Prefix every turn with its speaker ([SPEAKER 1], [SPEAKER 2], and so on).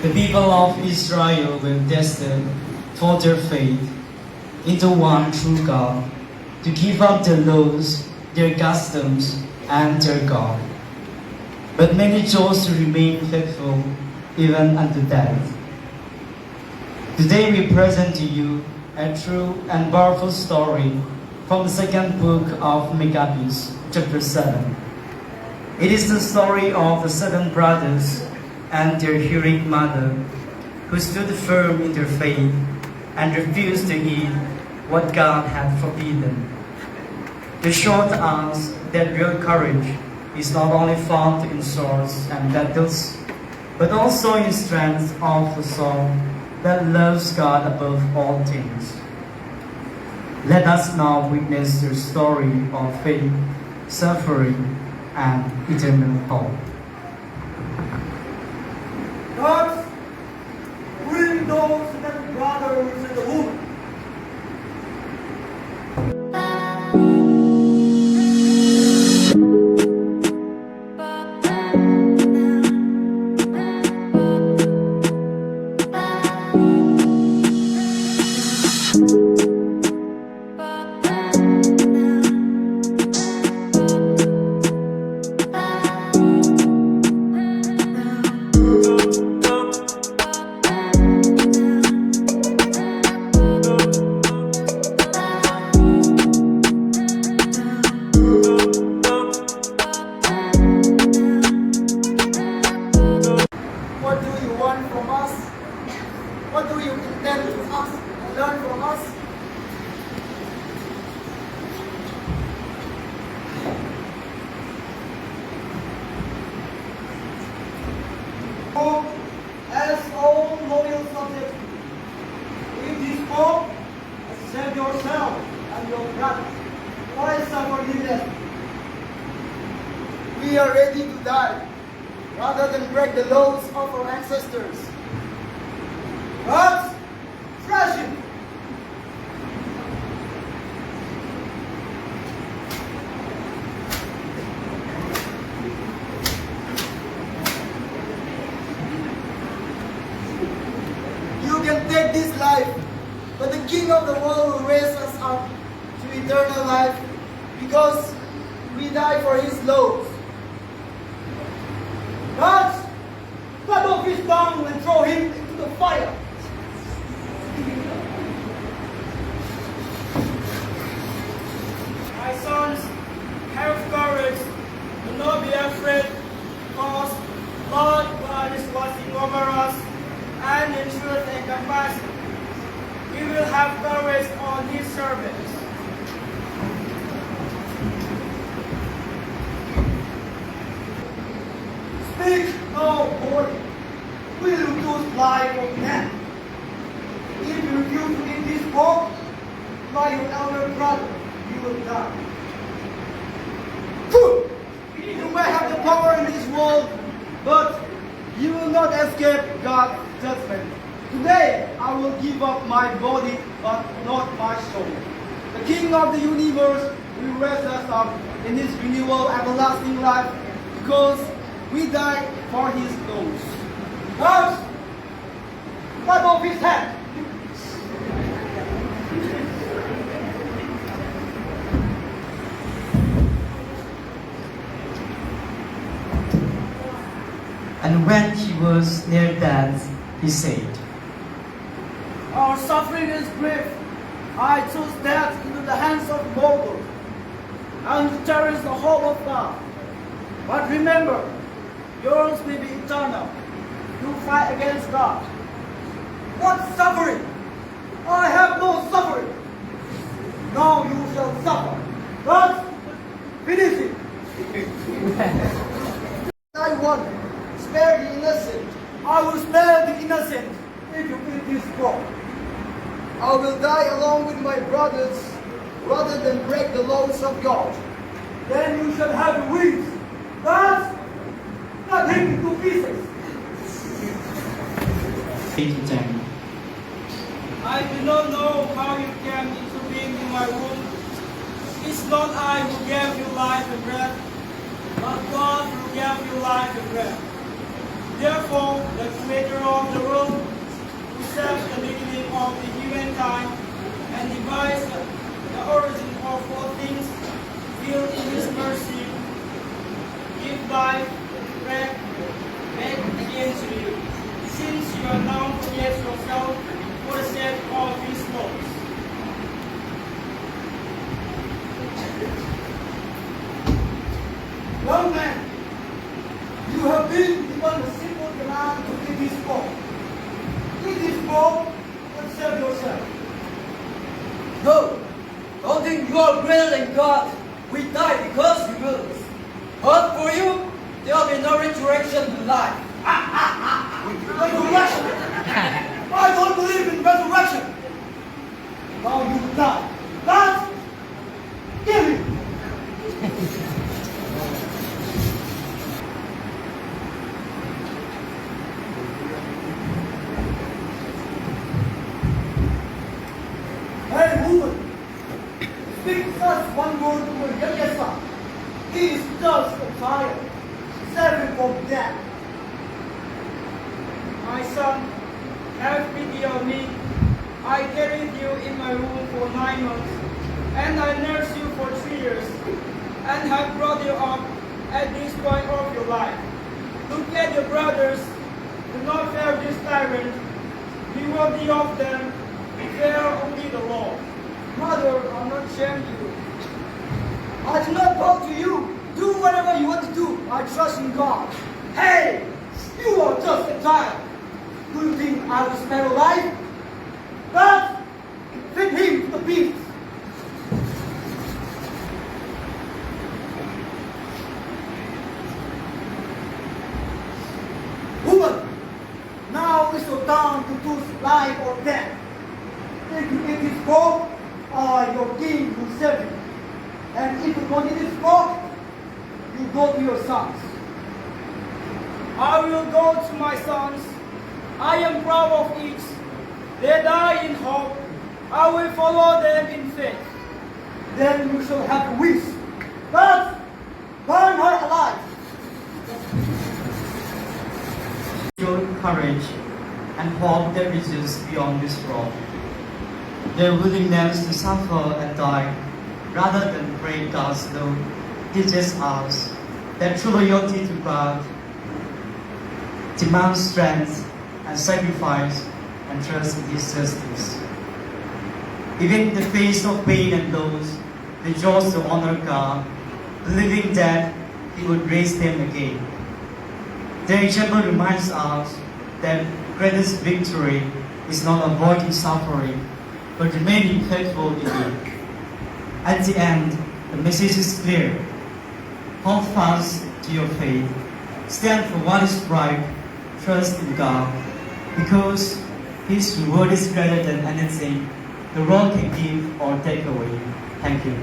[SPEAKER 1] The people of Israel were destined for their faith into one true God, to give up their laws, their customs, and their God. But many chose to remain faithful even unto death. Today we present to you a true and powerful story from the second book of Maccabees, chapter 7. It is the story of the 7 brothers and their heroic mother, who stood firm in their faith and refused to eat what God had forbidden. To show to us that real courage is not only found in swords and battles, but also in strength of the soul that loves God above all things. Let us now witness their story of faith, suffering, and eternal hope.
[SPEAKER 2] God, bring those that brothers in the womb. What do you want from us? What do you intend to ask and learn from us? Oh, as all loyal subjects, in this hope, accept yourself and your brother. Why suffer needless? We are ready to die, rather than break the laws of our ancestors. But thrash him! You can take this life, but the King of the world will raise us up to eternal life, because we die for his laws. But cut off his tongue and throw him into the fire. My sons, have courage. Do not be afraid, because Lord God is watching over us and in truth and compassion. He will have courage on his servants. Speak no more. We will choose life of man. If you refuse to eat this pork, like your elder brother, you will die. Phew! You may have the power in this world, but you will not escape God's judgment. Today, I will give up my body, but not my soul. The King of the universe will raise us up in his renewal everlasting life, because we died for his laws. Guards, cut off his head.
[SPEAKER 1] And when he was near death, he said,
[SPEAKER 2] Our suffering is brief. I choose death into the hands of mortals, and to cherish the hope of God. But remember, yours may be eternal. You fight against God. What suffering? I have no suffering. Now you shall suffer. But finish it. I want. Spare the innocent. I will spare the innocent if you eat this pork. I will die along with my brothers rather than break the laws of God. Then you shall have wings. But not him into pieces.
[SPEAKER 1] 8 to 10.
[SPEAKER 2] I do not know how you came into being in my womb. It's not I who gave you life and breath, but God who gave you life and breath. Therefore, the Creator of the Christ, the origin of all things, will in His mercy give life, breath, back again to you, since you are now forget yourself for the sake of His laws. Young man, you have been given a simple command to eat this bowl. Eat this bowl and serve yourself.
[SPEAKER 3] No, don't think you are greater than God. We die because you lose. But for you, there will be no resurrection in life.
[SPEAKER 2] Resurrection! I don't believe in resurrection. Now you die. That's give me. Hey woman, speak just one word to my youngest son. He is just a child, saving from death. My son, have pity on me. I carried you in my womb for 9 months, and I nursed you for 3 years, and have brought you up at this point of your life. Look at your brothers. Do not fear this tyrant. Be worthy of them. Fear only the Lord. Mother, I'm not shaming you. I do not talk to you. Do whatever you want to do. I trust in God. Hey, you are just a child. Do you think I will spare your life? But feed him to the beasts. Woman, now is your time to choose life or death. If you eat this pork, your king will serve you. And if you don't eat this pork, you go to your sons. I will go to my sons. I am proud of each. They die in hope. I will follow them in faith. Then you shall have a wish. But burn her alive.
[SPEAKER 1] Show courage and hope that reaches beyond this world. Their willingness to suffer and die rather than break God's law teaches us that true loyalty to God demands strength and sacrifice and trust in His justice. Even in the face of pain and loss, they chose to honor God, believing that He would raise them again. Their example reminds us that greatest victory is not avoiding suffering, but remaining faithful in it. At the end, the message is clear. Hold fast to your faith. Stand for what is right. Trust in God, because His reward is greater than anything the world can give or take away. Thank you.